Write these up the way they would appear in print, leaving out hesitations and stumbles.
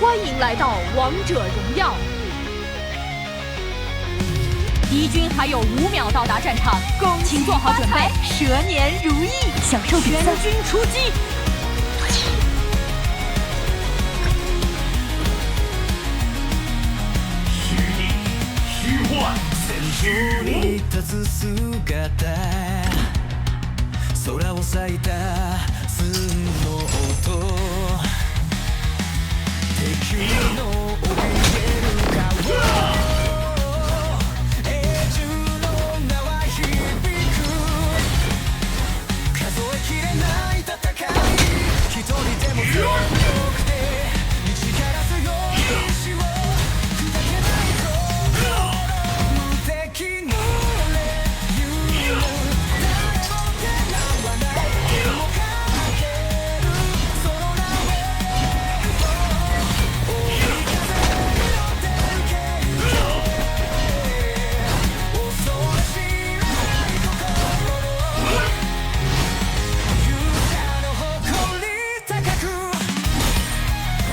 欢迎来到王者荣耀，敌军还有5秒到达战场，请做好准备，蛇年如意，享受比赛，全军出击！虚拟、虚幻、虚无。空を裂いた寸の音敵の怯える顔英雄の名は響く数えきれない戦い一人でも強くて一から強い意志を砕けない心無敵の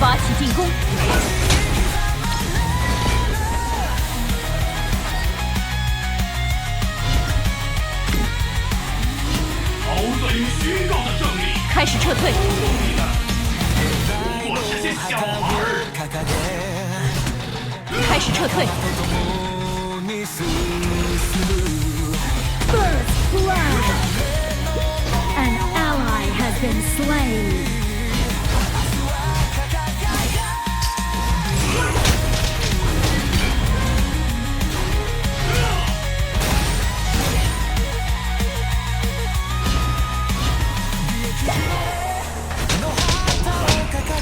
发起进攻！豪钻与虚构的胜利，开始撤退！不过是些小孩儿。开始撤退！ First blood. An ally has been slain.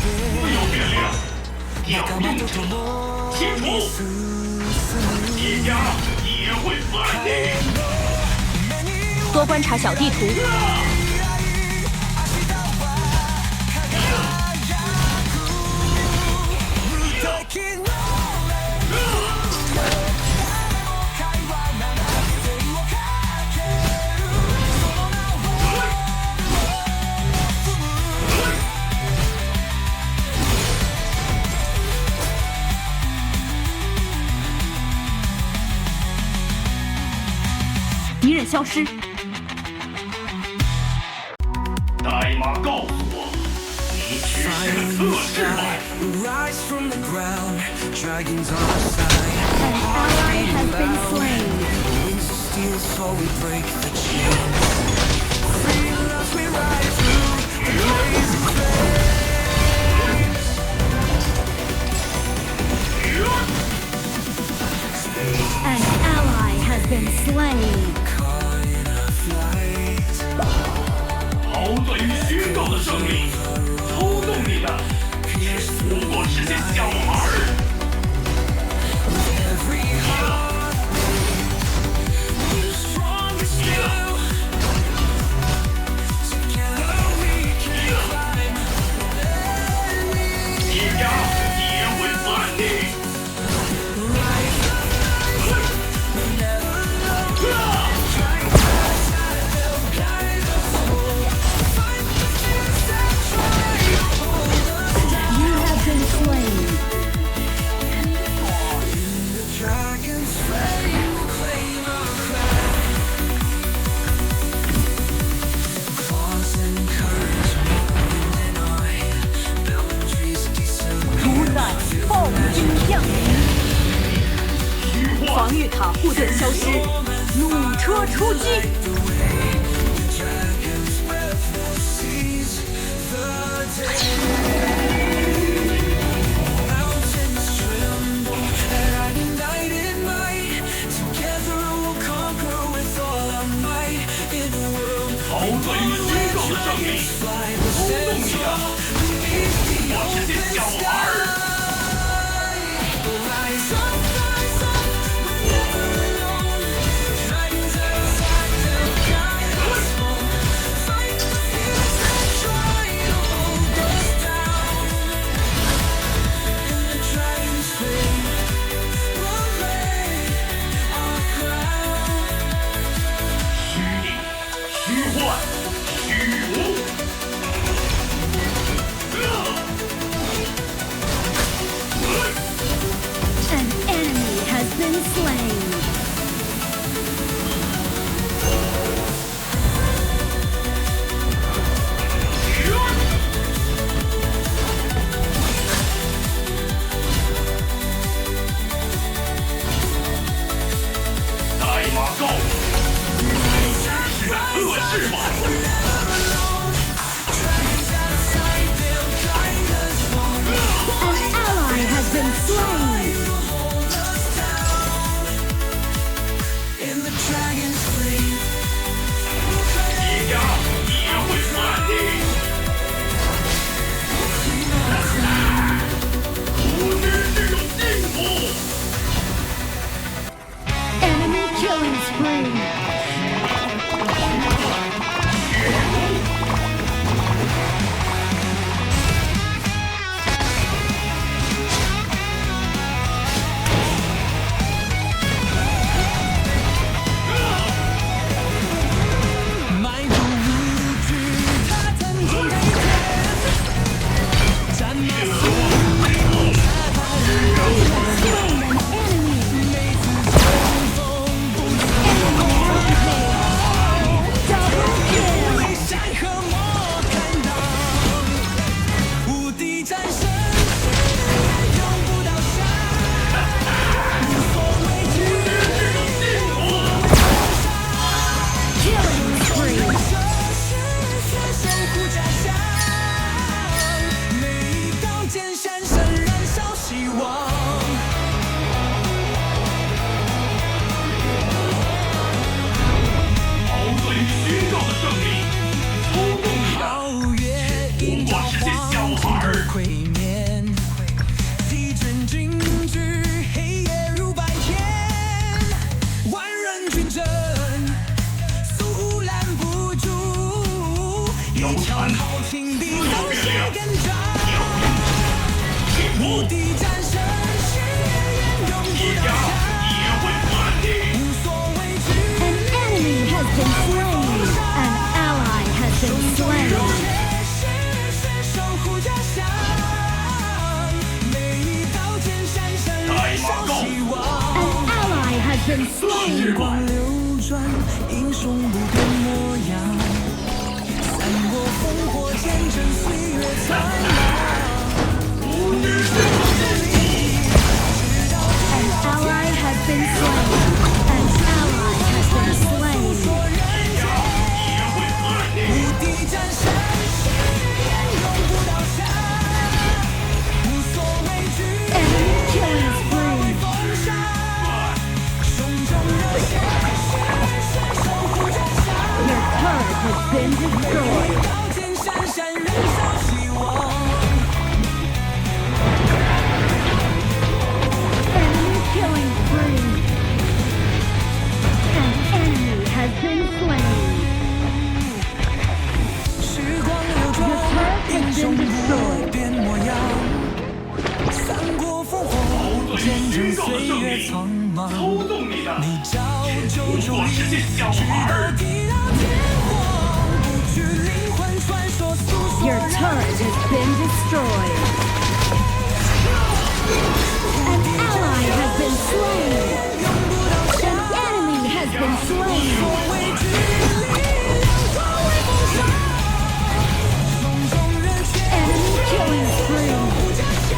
自有变量，要用者清除，一家也会反应。多观察小地图。敌人消失。代码告诉我，你只是个测试版。 An ally has been slain. An ally has been slain. 豪钻与虚构的胜利，操纵你的也不过是些小孩儿。 防御塔护盾消失，弩车出击！豪钻与虚构的胜利，操纵你的我是些小孩儿。 虚拟、虚幻。been slain. An ally has been slain. In the dragon's fleet. 一家也会反应。无知这种幸福。 Enemy killing spree. Been slain. 时光流转，英雄不变模样。三国烽火，见证岁月苍茫。An ally has been slain. An ally has been slain. 无敌战神，誓言永不倒下。无所畏惧。 Enemy killing spree. Your turret has been destroyed. 刀剑闪闪，燃烧希望。 Enemy killing spree. An enemy has been slain. 时光流转，英雄不变模样。三国烽火，见证岁月苍茫。操纵你的，你照旧主我是义，这小直孩儿。到地老天荒，不惧灵魂传说诉说。 Your turret has been destroyed. An ally has been slain. 永不倒下。 An enemy has been slain. 畏惧力量化为风沙，胸中热血 Enemy killing spree. 护家乡。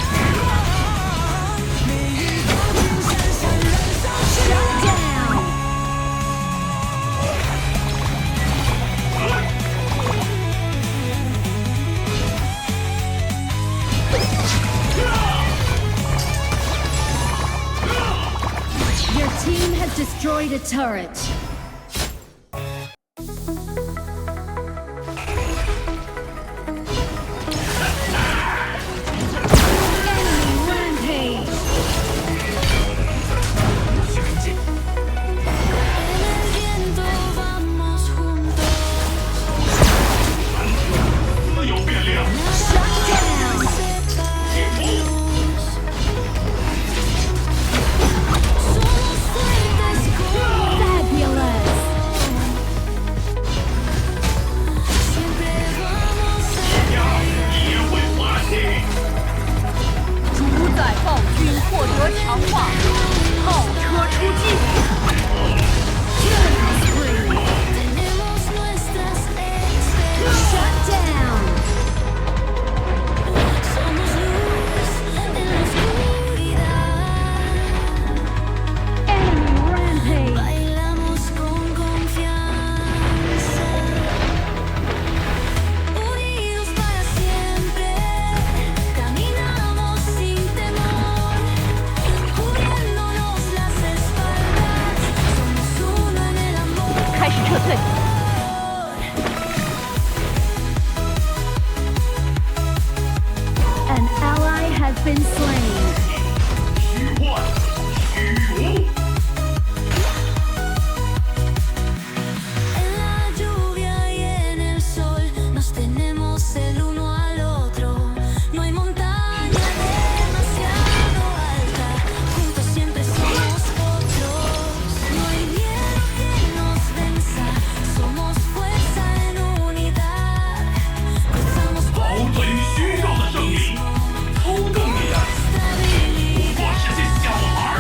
每一刀剑闪闪燃烧希 Shut 望。 down. Your team has destroyed a turret. Enemy rampage. Viento vamos juntos. 自有变量。 Shut down. Solo sueltes como Fabulous. been slain. 虚幻，虚无。 En la lluvia y en el sol nos tenemos el uno al otro. No hay montaña demasiado alta, juntos siempre somos otros. No hay miedo que nos venza, somos fuerza en unidad. Cruzamos 堡垒需要的胜利，操纵你的，不过是些小孩儿。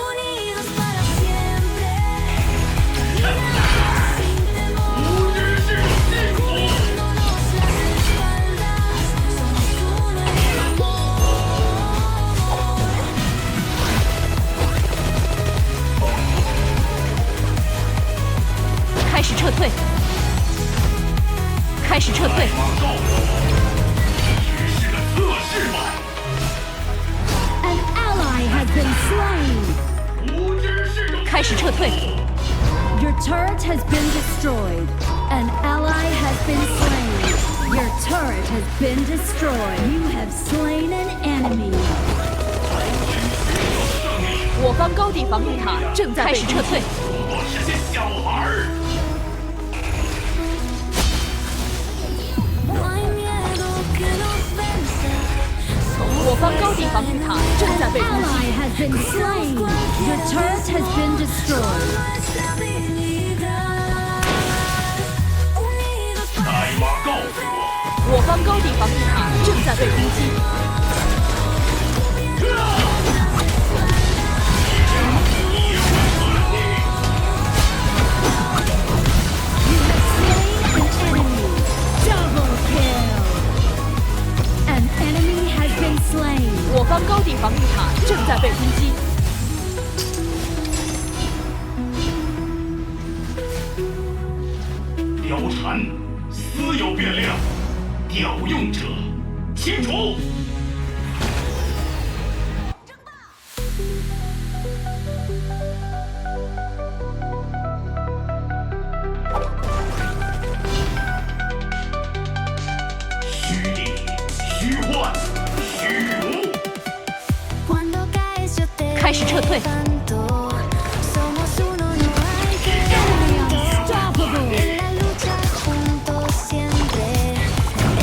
unidos para siempre, sin temor, 无知是辛苦。 dándonos las espaldas, somos uno en el amor. 开始撤退，开始撤退，马告，只是个测试版。 An ally has been slain. 无知是种开始撤退， Your turret has been destroyed. An ally has been slain. Your turret has been destroyed. You have slain an enemy. 我方高地防御塔正在开始撤退，不过是些小孩儿。 No hay miedo que nos venza, 我方高地防御塔正在 An 被攻击， ally has been slain. Your turret has been destroyed. nuestra habilidad. Unidos 代码告诉我，我方高地防御塔正在被攻击， Slain an enemy. Double kill. An enemy has been slain. 我方高地防御塔正在被攻击， 貂蝉，私有变量，调用者，清除。 虚拟、虚幻、虚无。 cuando caes yo te 开始撤退， levanto. Somos uno, no hay que Unstoppable. en la lucha juntos siempre.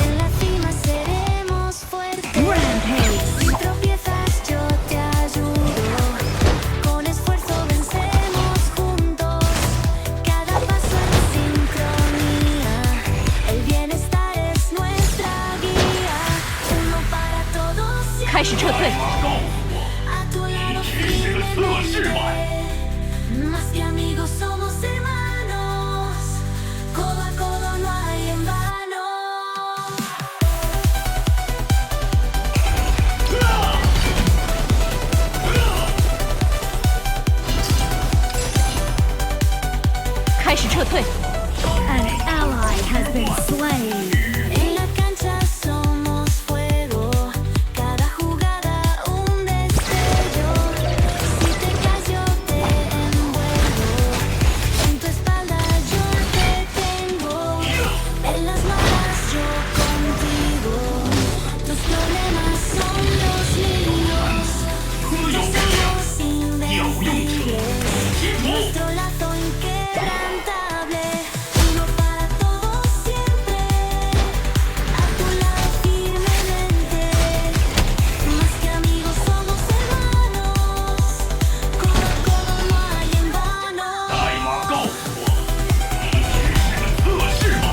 En la cima seremos fuertes. Rampage. Si tropiezas yo te ayudo. Con esfuerzo vencemos juntos. Cada paso en sincronía. El bienestar es nuestra guía. Uno para todos 开始撤退， 代码告诉我， a tu lado 只是个测试版。 Más que amigos somos hermanos, codo a codo no hay en vano. 开始撤退， An ally has been slain. En la cancha somos fuego, cada jugada un destello. Si te caes yo te envuelvo, en tu espalda yo te tengo, en las malas yo contigo. Tus problemas son los míos, 私有 juntos 变量， somos 调用者， invencibles. 清除。 Nuestro lazo inquebrantable, uno para todos siempre, a tu lado firmemente. Más que amigos somos hermanos, codo a codo no hay en vano. 代码告诉我，只是个测试版。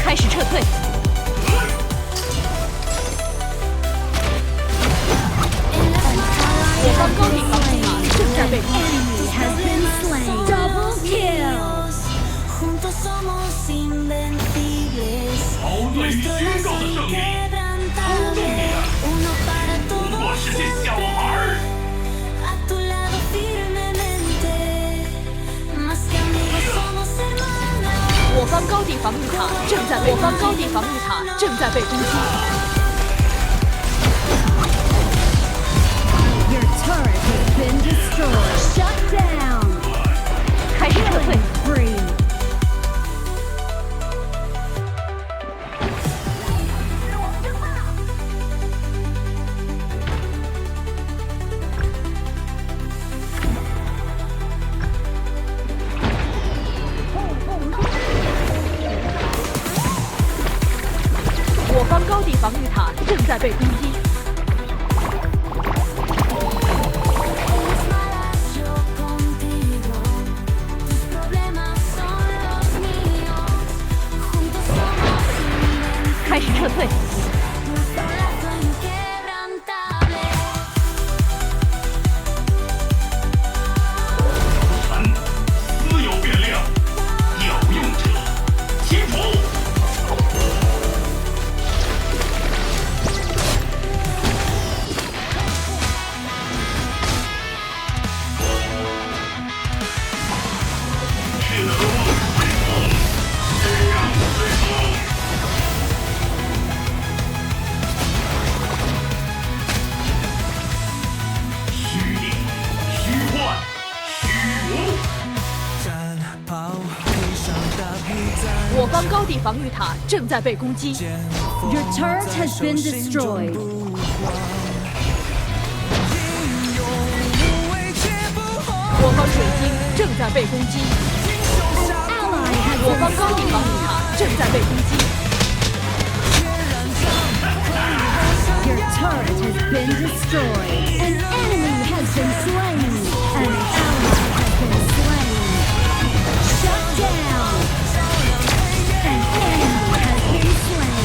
开始撤退， En las malas 我方高地防御塔正在被攻击， Enemy has been slain. Double kill. juntos somos invencibles. 堡垒里 Nuestro 宣告 lazo 的胜利，操纵 inquebrantable, 你的， uno para 不过 todos 是些小孩儿。 a tu lado firmemente. Más que amigos somos hermanos. 我方高地防御塔正在被，我方高地防御塔正在被攻击， Your turret has been destroyed. Shut down. 开始撤退， Free. 在被攻击。 Yo contigo, tus problemas son los míos. Juntos somos invencibles. 开始撤退， Nuestro lazo inquebrantable. 臣私有变量，有用者请出。 是得望水风，是让水风。虚拟、虚幻、虚无。战袍配上大披战，我方高地防御塔正在被攻击。 Your turret has been destroyed. 英勇无畏绝不后我方水晶正在被攻击。 手下 Ally has 我 been 方高地防御塔正在被攻击。 Your turret has been destroyed. An enemy has been slain. An ally has been slain. Shut down. An enemy has been slain.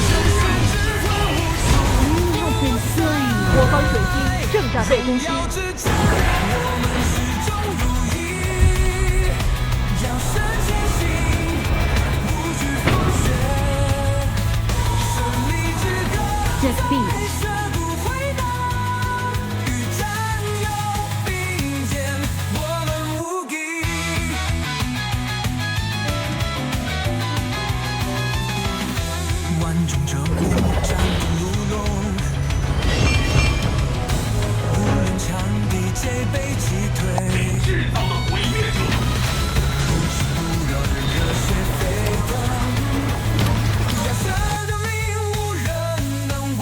You have been slain. 我方水晶正在被攻击。 要之战，我们始终如一，扬声前行，不惧风雪，胜利之歌。 Defeat. 舍不回答，与战友并肩，我们无敌。万众折鼓，战鼓如龙，无论强敌皆被击退。制造的毁灭者，不要的热血沸腾，亚瑟的命无人能忘，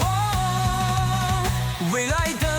未来的。